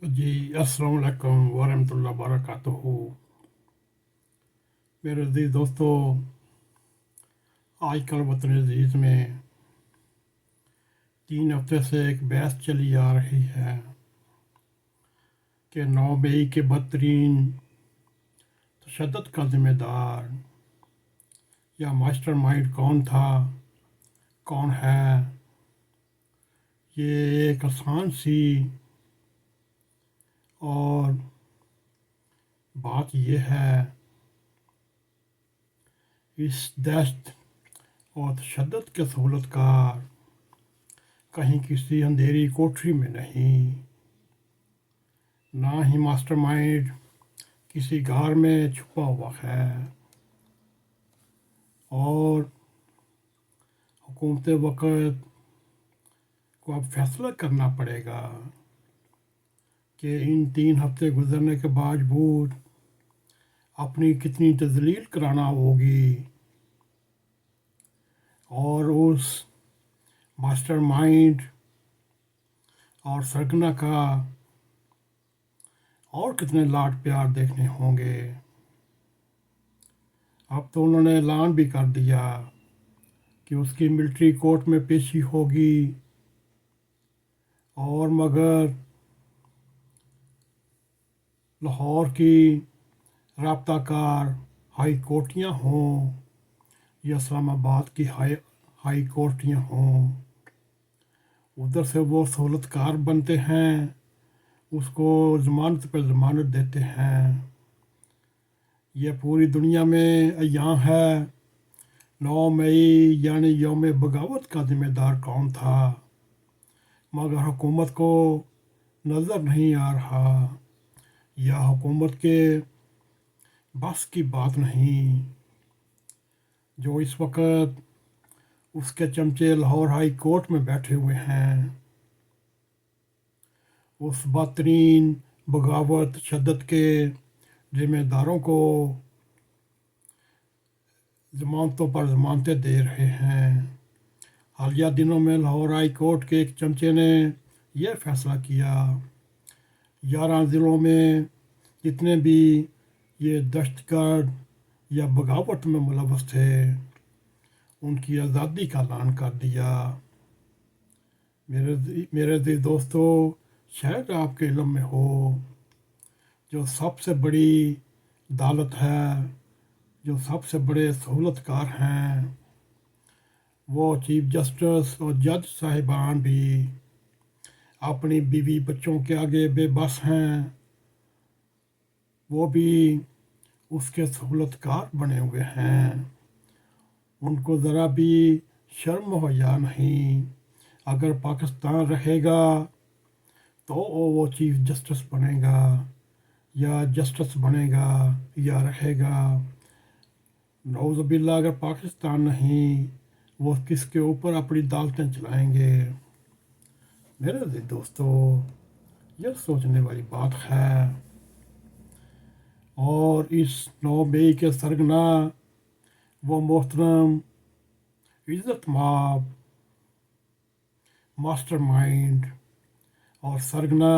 جی السلام علیکم ورحمۃ اللہ وبرکاتہ۔ میرے عزیز دوستو، آج کل وطن عزیز میں 3 ہفتے سے ایک بحث چلی آ رہی ہے کہ 9 مئی کے بدترین تشدد کا ذمہ دار یا ماسٹر مائنڈ کون تھا، کون ہے۔ یہ ایک آسان سی اور بات یہ ہے، اس دہشت اور تشدد کے سہولت کار کہیں کسی اندھیری کوٹری میں نہیں، نہ ہی ماسٹر مائنڈ کسی غار میں چھپا ہوا ہے، اور حکومت وقت کو اب فیصلہ کرنا پڑے گا کہ ان 3 ہفتے گزرنے کے باوجود اپنی کتنی تذلیل کرانا ہوگی، اور اس ماسٹر مائنڈ اور سرغنہ کا اور کتنے لاڈ پیار دیکھنے ہوں گے۔ اب تو انہوں نے اعلان بھی کر دیا کہ اس کی ملٹری کورٹ میں پیشی ہوگی، اور مگر لاہور کی رابطہ کار ہائی کورٹیاں ہوں یا اسلام آباد کی ہائی کورٹیاں ہوں، ادھر سے وہ سہولت کار بنتے ہیں، اس کو ضمانت پہ ضمانت دیتے ہیں۔ یہ پوری دنیا میں ایاں ہے 9 مئی یعنی یوم بغاوت کا ذمہ دار کون تھا، مگر حکومت کو نظر نہیں آ رہا، یا حکومت کے بس کی بات نہیں، جو اس وقت اس کے چمچے لاہور ہائی کورٹ میں بیٹھے ہوئے ہیں۔ اس بدترین بغاوت تشدد کے ذمہ داروں کو ضمانتوں پر ضمانتیں دے رہے ہیں۔ حالیہ دنوں میں لاہور ہائی کورٹ کے ایک چمچے نے یہ فیصلہ کیا، 11 ضلعوں میں جتنے بھی یہ دہشت گرد یا بغاوت میں ملوث تھے ان کی آزادی کا اعلان کر دیا۔ میرے عزیز دوستو، شاید آپ کے علم میں ہو، جو سب سے بڑی عدالت ہے، جو سب سے بڑے سہولت کار ہیں، وہ چیف جسٹس اور جج صاحبان بھی اپنی بیوی بچوں کے آگے بے بس ہیں، وہ بھی اس کے سہولت کار بنے ہوئے ہیں۔ ان کو ذرا بھی شرم ہو یا نہیں، اگر پاکستان رہے گا تو وہ چیف جسٹس بنے گا یا جسٹس بنے گا یا رہے گا۔ نعوذ باللہ اگر پاکستان نہیں، وہ کس کے اوپر اپنی عدالتیں چلائیں گے؟ میرے عزیز دوستو، یہ سوچنے والی بات ہے۔ اور اس 9 مئی کے سرغنہ وہ محترم عزت مآب ماسٹر مائنڈ اور سرغنہ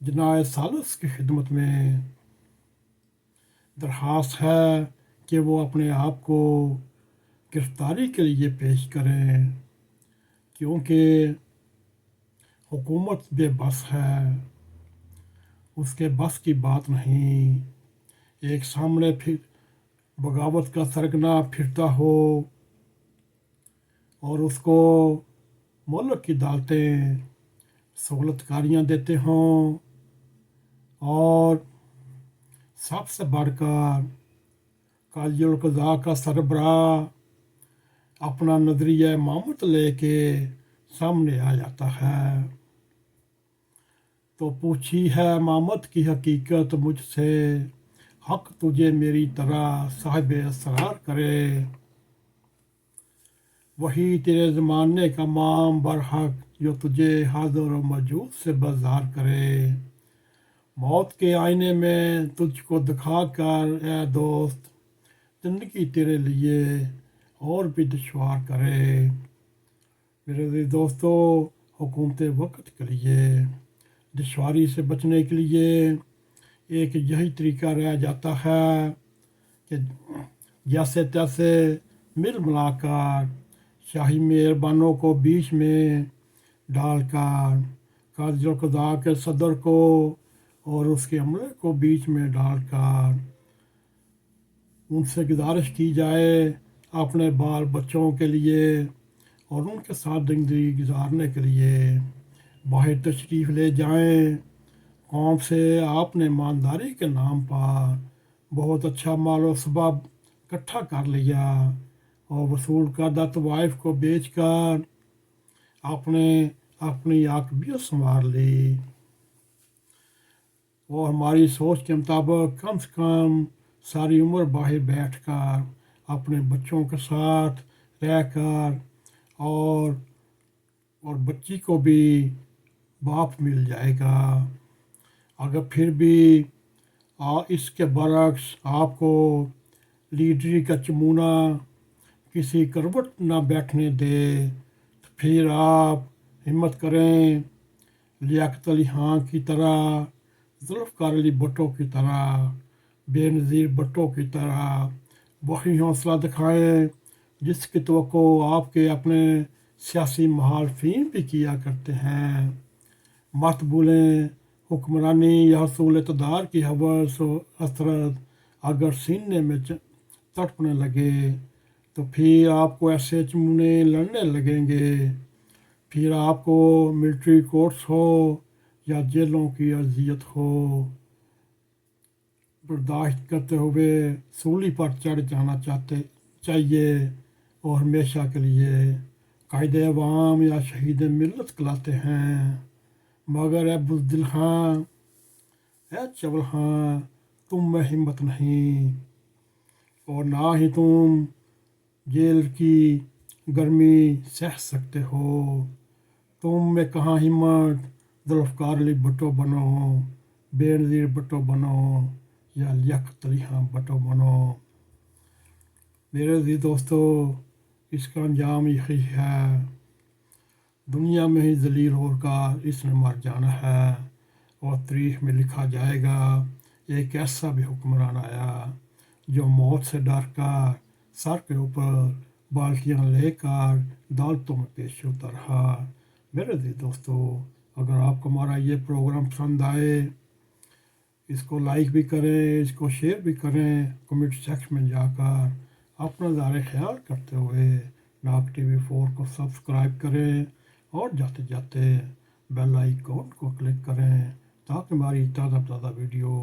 جناح ثالث کی خدمت میں درخواست ہے کہ وہ اپنے آپ کو گرفتاری کے لیے پیش کریں، کیونکہ حکومت بے بس ہے، اس کے بس کی بات نہیں۔ ایک سامنے پھر بغاوت کا سرغنہ پھرتا ہو اور اس کو ملک کی عدالتیں سہولت کاریاں دیتے ہوں، اور سب سے بڑھ کر قاضی القضاء کا سربراہ اپنا نظریہ امامت لے کے سامنے آ جاتا ہے، تو پوچھی ہے امامت کی حقیقت مجھ سے، حق تجھے میری طرح صاحب اسرار کرے، وہی تیرے زمانے کا امام برحق جو تجھے حاضر و موجود سے بیزار کرے، موت کے آئینے میں تجھ کو دکھا کر اے دوست زندگی تیرے لیے اور بھی دشوار کرے۔ میرے عزیز دوستو، حکومت وقت کے لیے دشواری سے بچنے کے لیے ایک یہی طریقہ رہ جاتا ہے کہ جیسے تیسے مل ملا کر شاہی مہربانوں کو بیچ میں ڈال کر قاضی القضاء کے صدر کو اور اس کے عملے کو بیچ میں ڈال کر ان سے گزارش کی جائے اپنے بال بچوں کے لیے اور ان کے ساتھ زندگی گزارنے کے لیے باہر تشریف لے جائیں۔ قوم سے آپ نے ایمانداری کے نام پر بہت اچھا مال و سبب اکٹھا کر لیا اور وصول کردہ طوائف کو بیچ کر اپنی عاقبیت سنوار لی، اور ہماری سوچ کے مطابق کم سے کم ساری عمر باہر بیٹھ کر اپنے بچوں کے ساتھ رہ کر اور بچی کو بھی باپ مل جائے گا۔ اگر پھر بھی اس کے برعکس آپ کو لیڈری کا چمونہ کسی کروٹ نہ بیٹھنے دے تو پھر آپ ہمت کریں، لیاقت علی خان کی طرح، ذوالفقار علی بھٹو کی طرح، بے نظیر بھٹو کی طرح وہی حوصلہ دکھائیں جس کی توقع آپ کے اپنے سیاسی مخالفین بھی کیا کرتے ہیں۔ مت بھولیں، حکمرانی یا حصول اقتدار کی ہوس و حسرت اگر سینے میں تڑپنے لگے تو پھر آپ کو ایسے چمونے لڑنے لگیں گے، پھر آپ کو ملٹری کورٹس ہو یا جیلوں کی اذیت ہو برداشت کرتے ہوئے سولی پر چڑھ جانا چاہیے اور ہمیشہ کے لیے قائد عوام یا شہید ملت کہلاتے ہیں۔ مگر اے بزدل خاں، اے چول خاں، تم میں ہمت نہیں اور نہ ہی تم جیل کی گرمی سہ سکتے ہو۔ تم میں کہاں ہمت ذوالفقار علی بھٹو بنو، بے نظیر بھٹو بنو یا لیاقت علی خان بھٹو بنو۔ میرے عزیز دوستو، اس کا انجام یہی ہے، دنیا میں ہی ذلیل ہو کر اس نے مر جانا ہے اور تاریخ میں لکھا جائے گا ایک ایسا بھی حکمران آیا جو موت سے ڈر کر سر کے اوپر بالٹیاں لے کر عدالتوں میں پیش ہوتا رہا۔ میرے عزیز دوستو، اگر آپ کو ہمارا یہ پروگرام پسند آئے، اس کو لائک بھی کریں، اس کو شیئر بھی کریں، کمنٹ سیکشن میں جا کر اپنا اظہار خیال کرتے ہوئے n.a.q TV4 کو سبسکرائب کریں اور جاتے جاتے بیل آئیکن کو کلک کریں تاکہ ہماری تازہ ویڈیو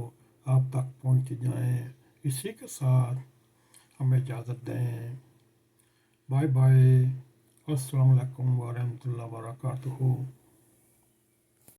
آپ تک پہنچ جائیں۔ اسی کے ساتھ ہمیں اجازت دیں، بائے بائے، السلام علیکم ورحمۃ اللہ وبرکاتہ۔